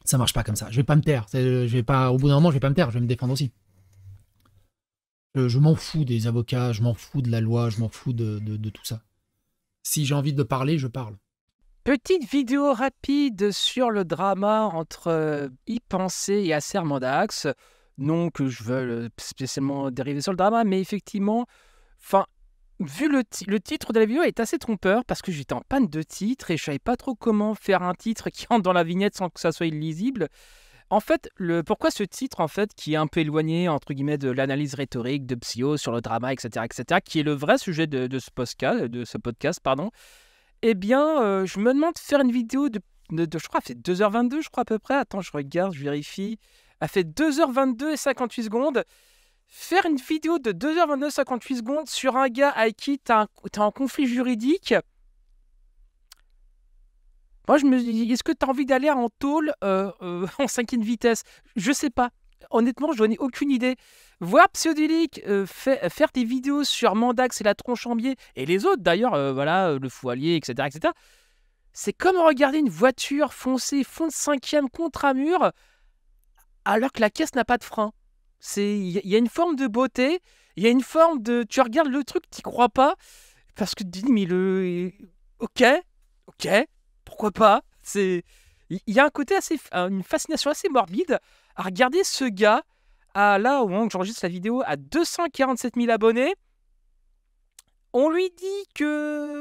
Ça marche pas comme ça. Je vais pas me taire. Je vais pas, au bout d'un moment, je vais pas me taire. Je vais me défendre aussi. Je m'en fous des avocats, je m'en fous de la loi, je m'en fous de tout ça. Si j'ai envie de parler, je parle. Petite vidéo rapide sur le drama entre Y Penser et Acer Mandax. Non que je veux spécialement dériver sur le drama, mais effectivement, enfin, vu le titre de la vidéo est assez trompeur parce que j'étais en panne de titre et je savais pas trop comment faire un titre qui entre dans la vignette sans que ça soit illisible. En fait, pourquoi ce titre, en fait, qui est un peu éloigné, entre guillemets, de l'analyse rhétorique de Psyo sur le drama, etc., qui est le vrai sujet de ce podcast, pardon, eh bien, je me demande de faire une vidéo je crois, elle fait 2h22, je crois, à peu près. Attends, je regarde, je vérifie. Elle fait 2h22 et 58 secondes. Faire une vidéo de 2h22 et 58 secondes sur un gars avec qui t'as un conflit juridique. Moi, je me dis, est-ce que tu as envie d'aller en tôle en cinquième vitesse? Je sais pas. Honnêtement, je n'en ai aucune idée. Voir Psyodélique faire des vidéos sur Mandax et la tronche en biais, et les autres d'ailleurs, voilà, le fou allié, etc., c'est comme regarder une voiture foncer fond de cinquième contre un mur, alors que la caisse n'a pas de frein. Il y a une forme de beauté, il y a une forme de... Tu regardes le truc, tu n'y crois pas, parce que tu te dis, mais Ok, pourquoi pas? Il y a un côté assez, une fascination assez morbide à regarder ce gars là au moment où j'enregistre la vidéo à 247 000 abonnés. On lui dit que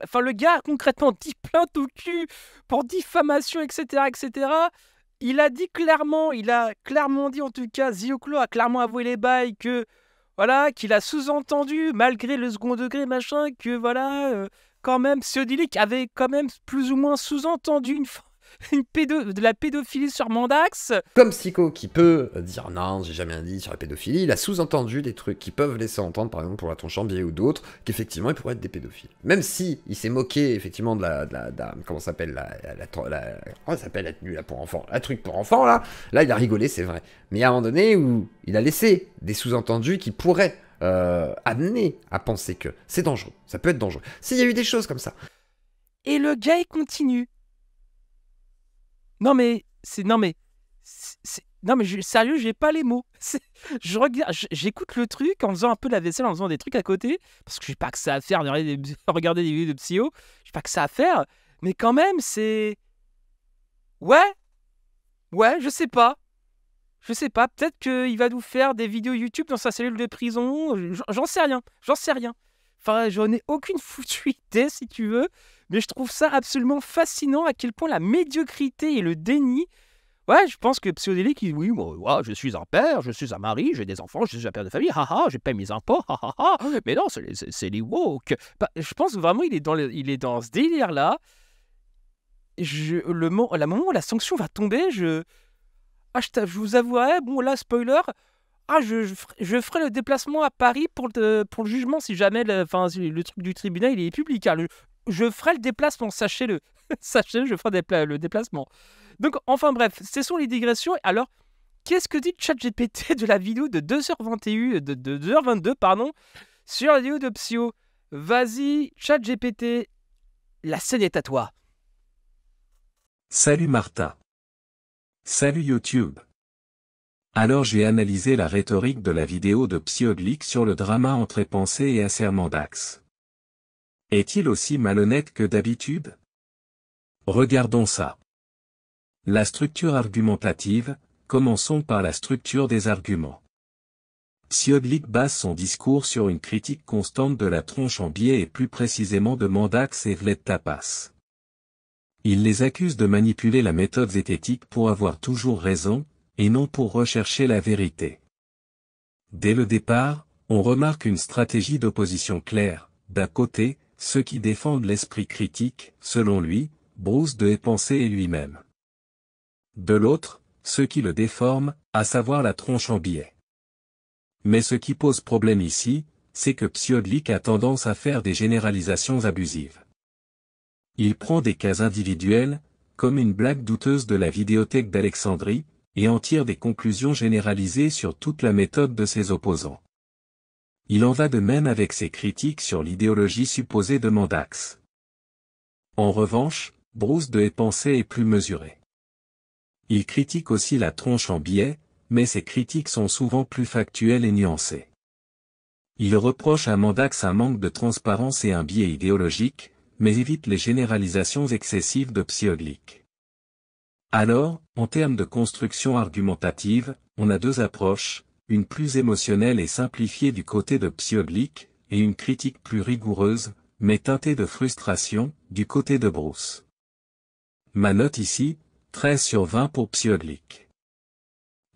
enfin le gars a concrètement dit plainte au cul pour diffamation, etc. Il a clairement dit, en tout cas, Zioclo a clairement avoué les bails que voilà, qu'il a sous-entendu, malgré le second degré, machin, que voilà, quand même, Psyodélique avait quand même plus ou moins sous-entendu de la pédophilie sur Mandax. Comme Psycho qui peut dire non, j'ai jamais rien dit sur la pédophilie, il a sous-entendu des trucs qui peuvent laisser entendre, par exemple pour la tronche en biais ou d'autres, qu'effectivement il pourrait être des pédophiles. Même si il s'est moqué effectivement de la comment ça s'appelle comment ça s'appelle la tenue là pour enfants, la truc pour enfants là il a rigolé, c'est vrai. Mais il y a un moment donné où il a laissé des sous-entendus qui pourraient amener à penser que c'est dangereux, ça peut être dangereux. S'il y a eu des choses comme ça. Et le gars il continue. Sérieux, j'ai pas les mots. J'écoute le truc en faisant un peu la vaisselle, en faisant des trucs à côté, parce que j'ai pas que ça à faire de regarder des vidéos de Psyo, j'ai pas que ça à faire, mais quand même, c'est... Ouais, je sais pas. Peut-être qu'il va nous faire des vidéos YouTube dans sa cellule de prison, j'en sais rien. Enfin, j'en ai aucune foutue idée, si tu veux, mais je trouve ça absolument fascinant à quel point la médiocrité et le déni... Ouais, je pense que Psyodélique, oui, moi, je suis un père, je suis un mari, j'ai des enfants, je suis un père de famille, haha, j'ai payé mes impôts, haha, mais non, c'est les woke. Bah, je pense vraiment il est dans ce délire-là. La moment où la sanction va tomber, je vous avouerai, bon là, spoiler, je ferai le déplacement à Paris pour le jugement si jamais si le truc du tribunal il est public. Hein. Je ferai le déplacement, sachez-le. Sachez-le, je ferai le déplacement. Donc, enfin bref, ce sont les digressions. Alors, qu'est-ce que dit ChatGPT de la vidéo de 2h21, de 2h22, pardon, sur la vidéo de Psyo? Vas-y, ChatGPT, la scène est à toi. Salut Martin. Salut YouTube. Alors j'ai analysé la rhétorique de la vidéo de Psyodélique sur le drama entre Y Penser et Acer Mandax. Est-il aussi malhonnête que d'habitude? Regardons ça. La structure argumentative, commençons par la structure des arguments. Psyodélique base son discours sur une critique constante de la tronche en biais et plus précisément de Mandax et Vled Tapas. Il les accuse de manipuler la méthode zététique pour avoir toujours raison, et non pour rechercher la vérité. Dès le départ, on remarque une stratégie d'opposition claire, d'un côté, ceux qui défendent l'esprit critique, selon lui, Bruce de Y Penser et lui-même. De l'autre, ceux qui le déforment, à savoir la tronche en biais. Mais ce qui pose problème ici, c'est que Psyodélique a tendance à faire des généralisations abusives. Il prend des cas individuels, comme une blague douteuse de la vidéothèque d'Alexandrie, et en tire des conclusions généralisées sur toute la méthode de ses opposants. Il en va de même avec ses critiques sur l'idéologie supposée de Mandax. En revanche, Bruce de Y Penser est plus mesuré. Il critique aussi la tronche en biais, mais ses critiques sont souvent plus factuelles et nuancées. Il reproche à Mandax un manque de transparence et un biais idéologique, mais évite les généralisations excessives de Psyodlik. Alors, en termes de construction argumentative, on a deux approches, une plus émotionnelle et simplifiée du côté de Psyodlik, et une critique plus rigoureuse, mais teintée de frustration, du côté de Bruce. Ma note ici, 13/20 pour Psyodlik.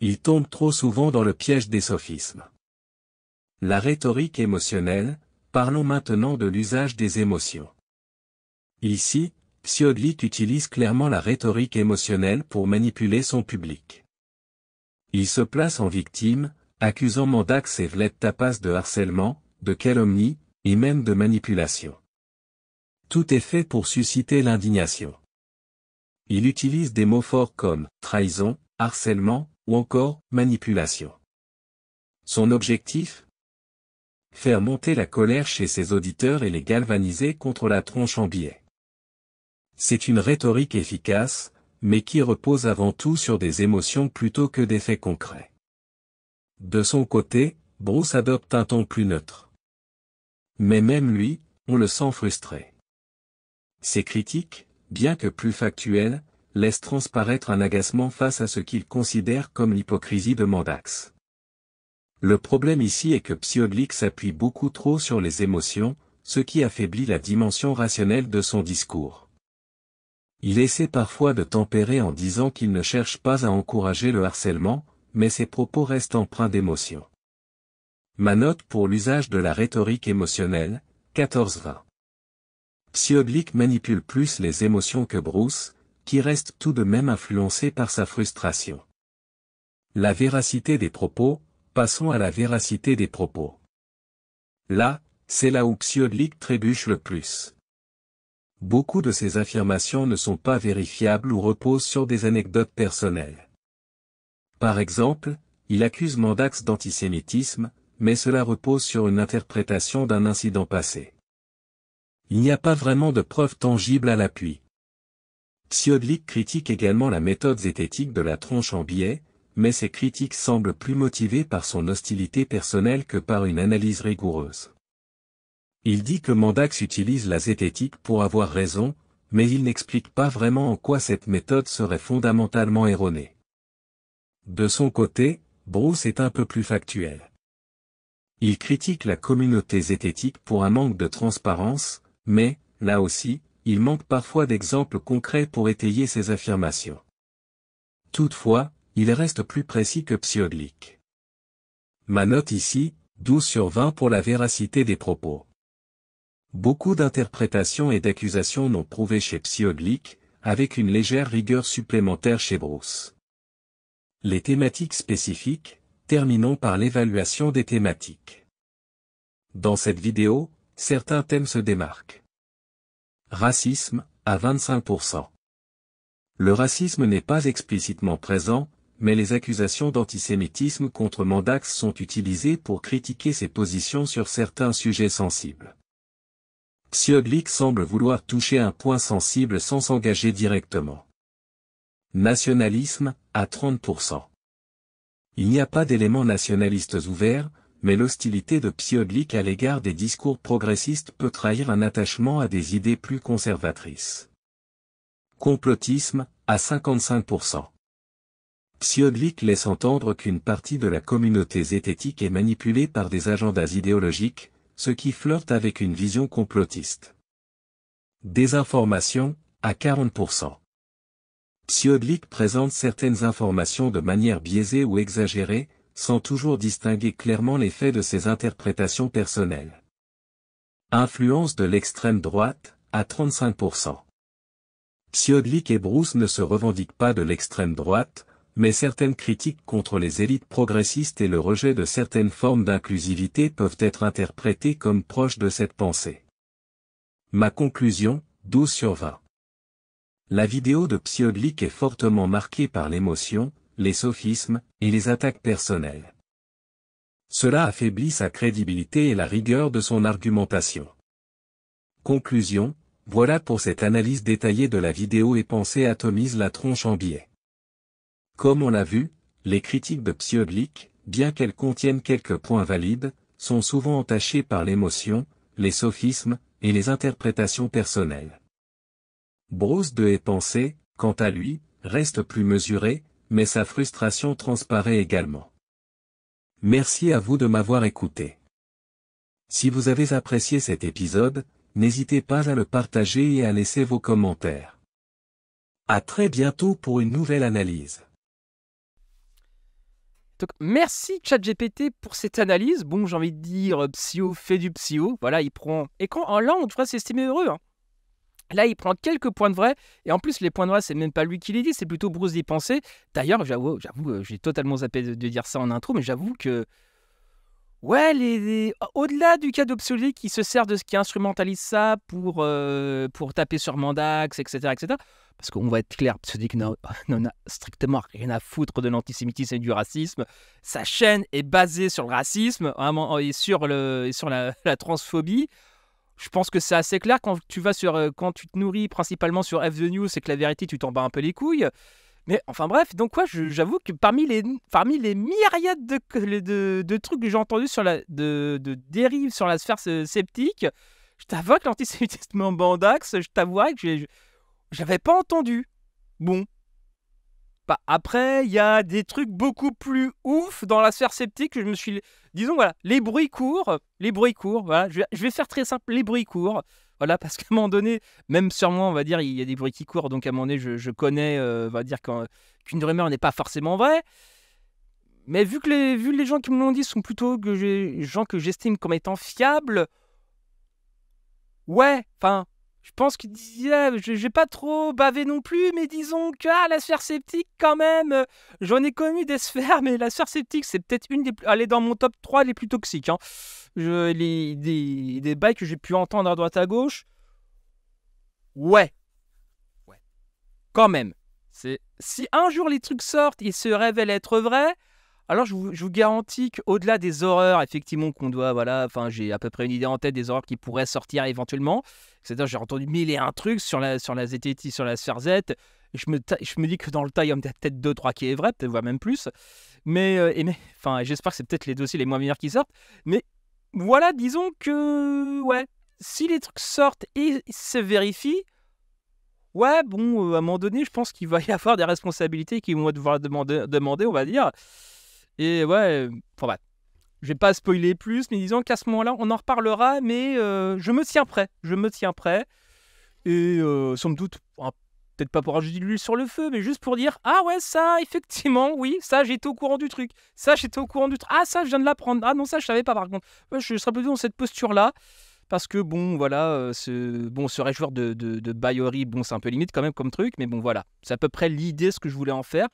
Il tombe trop souvent dans le piège des sophismes. La rhétorique émotionnelle, parlons maintenant de l'usage des émotions. Ici, Psyodlik utilise clairement la rhétorique émotionnelle pour manipuler son public. Il se place en victime, accusant Mandax et Vled Tapas de harcèlement, de calomnie, et même de manipulation. Tout est fait pour susciter l'indignation. Il utilise des mots forts comme trahison, harcèlement, ou encore manipulation. Son objectif ? Faire monter la colère chez ses auditeurs et les galvaniser contre la tronche en biais. C'est une rhétorique efficace, mais qui repose avant tout sur des émotions plutôt que des faits concrets. De son côté, Bruce adopte un ton plus neutre. Mais même lui, on le sent frustré. Ses critiques, bien que plus factuelles, laissent transparaître un agacement face à ce qu'il considère comme l'hypocrisie de Mandax. Le problème ici est que Psyodlik s'appuie beaucoup trop sur les émotions, ce qui affaiblit la dimension rationnelle de son discours. Il essaie parfois de tempérer en disant qu'il ne cherche pas à encourager le harcèlement, mais ses propos restent empreints d'émotion. Ma note pour l'usage de la rhétorique émotionnelle, 14/20. Psyodlik manipule plus les émotions que Bruce, qui reste tout de même influencé par sa frustration. La véracité des propos, passons à la véracité des propos. Là, c'est là où Psyodlik trébuche le plus. Beaucoup de ces affirmations ne sont pas vérifiables ou reposent sur des anecdotes personnelles. Par exemple, il accuse Mandax d'antisémitisme, mais cela repose sur une interprétation d'un incident passé. Il n'y a pas vraiment de preuves tangibles à l'appui. Psyodlik critique également la méthode zététique de la tronche en biais, mais ses critiques semblent plus motivées par son hostilité personnelle que par une analyse rigoureuse. Il dit que Mandax utilise la zététique pour avoir raison, mais il n'explique pas vraiment en quoi cette méthode serait fondamentalement erronée. De son côté, Bruce est un peu plus factuel. Il critique la communauté zététique pour un manque de transparence, mais, là aussi, il manque parfois d'exemples concrets pour étayer ses affirmations. Toutefois, il reste plus précis que Psyodlik. Ma note ici, 12/20 pour la véracité des propos. Beaucoup d'interprétations et d'accusations n'ont prouvé chez Psyodlik, avec une légère rigueur supplémentaire chez Bruce. Les thématiques spécifiques, terminons par l'évaluation des thématiques. Dans cette vidéo, certains thèmes se démarquent. Racisme, à 25%. Le racisme n'est pas explicitement présent, mais les accusations d'antisémitisme contre Mandax sont utilisées pour critiquer ses positions sur certains sujets sensibles. Psyodlik semble vouloir toucher un point sensible sans s'engager directement. Nationalisme, à 30%. Il n'y a pas d'éléments nationalistes ouverts, mais l'hostilité de Psyodlik à l'égard des discours progressistes peut trahir un attachement à des idées plus conservatrices. Complotisme, à 55%. Psyodlik laisse entendre qu'une partie de la communauté zététique est manipulée par des agendas idéologiques, ce qui flirte avec une vision complotiste. Désinformation, à 40%. Psyodlik présente certaines informations de manière biaisée ou exagérée, sans toujours distinguer clairement les faits de ses interprétations personnelles. Influence de l'extrême droite, à 35%. Psyodlik et Bruce ne se revendiquent pas de l'extrême droite, mais certaines critiques contre les élites progressistes et le rejet de certaines formes d'inclusivité peuvent être interprétées comme proches de cette pensée. Ma conclusion, 12/20. La vidéo de Psyodlik est fortement marquée par l'émotion, les sophismes, et les attaques personnelles. Cela affaiblit sa crédibilité et la rigueur de son argumentation. Conclusion, voilà pour cette analyse détaillée de la vidéo et pensée atomise la tronche en biais. Comme on l'a vu, les critiques de Psyodlic, bien qu'elles contiennent quelques points valides, sont souvent entachées par l'émotion, les sophismes, et les interprétations personnelles. Bruce de Épensé, quant à lui, reste plus mesuré, mais sa frustration transparaît également. Merci à vous de m'avoir écouté. Si vous avez apprécié cet épisode, n'hésitez pas à le partager et à laisser vos commentaires. À très bientôt pour une nouvelle analyse. Donc, merci ChatGPT pour cette analyse. Bon, j'ai envie de dire, Psyo fait du Psyo. Voilà, il prend... Et quand, là, on devrait s'estimer heureux. Hein. Là, il prend quelques points de vrai. Et en plus, les points de vrai, c'est même pas lui qui les dit, c'est plutôt Bruce d'y penser. D'ailleurs, j'avoue, j'ai totalement zappé de dire ça en intro, mais j'avoue que... Ouais, au-delà du cas d'Obsolete qui se sert de ce qui instrumentalise ça pour taper sur Mandax, etc., etc. Parce qu'on va être clair, Psyodelic n'en a strictement rien à foutre de l'antisémitisme et du racisme. Sa chaîne est basée sur le racisme et sur la transphobie. Je pense que c'est assez clair quand tu te nourris principalement sur F the News, c'est que la vérité, tu t'en bats un peu les couilles. Mais enfin bref, donc quoi, j'avoue que parmi les myriades de trucs que j'ai entendus de dérives sur la sphère sceptique, je t'avoue que l'antisémitisme en Mandax, je t'avouerais que j'avais pas entendu. Bon. Bah, après, il y a des trucs beaucoup plus ouf dans la sphère sceptique que je me suis... Disons, voilà, les bruits courts, voilà, je vais faire très simple, les bruits courts. Voilà, parce qu'à un moment donné, même sur moi, on va dire, il y a des bruits qui courent, donc à un moment donné, je connais, on va dire, qu'une rumeur n'est pas forcément vraie. Mais vu que les gens qui me l'ont dit sont plutôt gens que j'estime comme étant fiables, ouais, enfin, je pense que je vais pas trop baver non plus, mais disons que la sphère sceptique, quand même, j'en ai connu des sphères, mais la sphère sceptique, c'est peut-être elle est dans mon top 3 les plus toxiques, hein. Des bails que j'ai pu entendre à droite à gauche, ouais, quand même. Si un jour les trucs sortent et se révèlent être vrais, alors je vous garantis qu'au-delà des horreurs, effectivement, qu'on doit, voilà, enfin, j'ai à peu près une idée en tête des horreurs qui pourraient sortir éventuellement. C'est-à-dire, j'ai entendu mille et un trucs sur la ZTT, sur la sphère Z. Et je me dis que dans le tas, il y en a peut-être 2-3 qui est vrai, peut-être voire même plus. Mais enfin, j'espère que c'est peut-être les dossiers les moins meilleurs qui sortent. Mais voilà, disons que, ouais, si les trucs sortent et se vérifient, ouais, bon, à un moment donné, je pense qu'il va y avoir des responsabilités qui vont devoir demander, on va dire. Et ouais, enfin bref, je vais pas spoiler plus, mais disons qu'à ce moment-là, on en reparlera, mais je me tiens prêt. Et sans doute, peut-être pas pour rajouter de l'huile sur le feu, mais juste pour dire, ah ouais, ça, effectivement, oui, ça, j'étais au courant du truc. Ah, ça, je viens de l'apprendre. Ah non, ça, je savais pas, par contre. Ouais, je serais plutôt dans cette posture-là. Parce que, bon, voilà, se réjouir de Bayori, bon, c'est un peu limite quand même comme truc, mais bon, voilà. C'est à peu près l'idée, ce que je voulais en faire.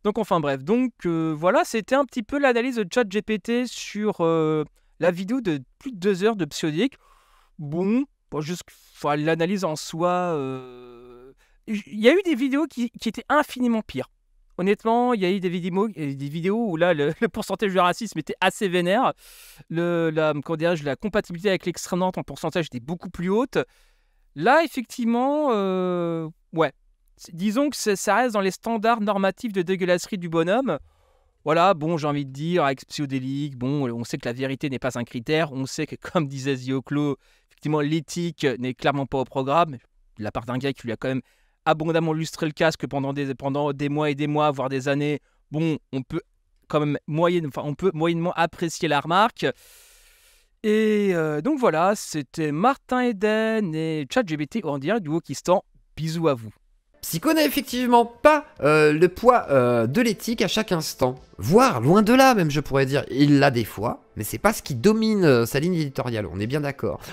Donc, enfin, bref. Donc, voilà, c'était un petit peu l'analyse de ChatGPT sur la vidéo de plus de 2 heures de Psyodelic. Bon, juste l'analyse en soi... Il y a eu des vidéos qui étaient infiniment pires. Honnêtement, il y a eu des vidéos où là, le pourcentage de racisme était assez vénère. La compatibilité avec l'extrême droite en pourcentage était beaucoup plus haute. Là, effectivement, ouais. Disons que ça reste dans les standards normatifs de dégueulasserie du bonhomme. Voilà, bon, j'ai envie de dire, avec Psyodelic, bon, on sait que la vérité n'est pas un critère. On sait que, comme disait Zioclo, effectivement, l'éthique n'est clairement pas au programme. De la part d'un gars qui lui a quand même abondamment lustré le casque pendant des mois et des mois, voire des années. Bon, on peut quand même moyennement apprécier la remarque. Et donc voilà, c'était Martin Eden et ChatGPT en direct du Wokistan. Bisous à vous. Psycho n'a effectivement pas le poids de l'éthique à chaque instant. Voire, loin de là même, je pourrais dire. Il l'a des fois, mais c'est pas ce qui domine sa ligne éditoriale, on est bien d'accord.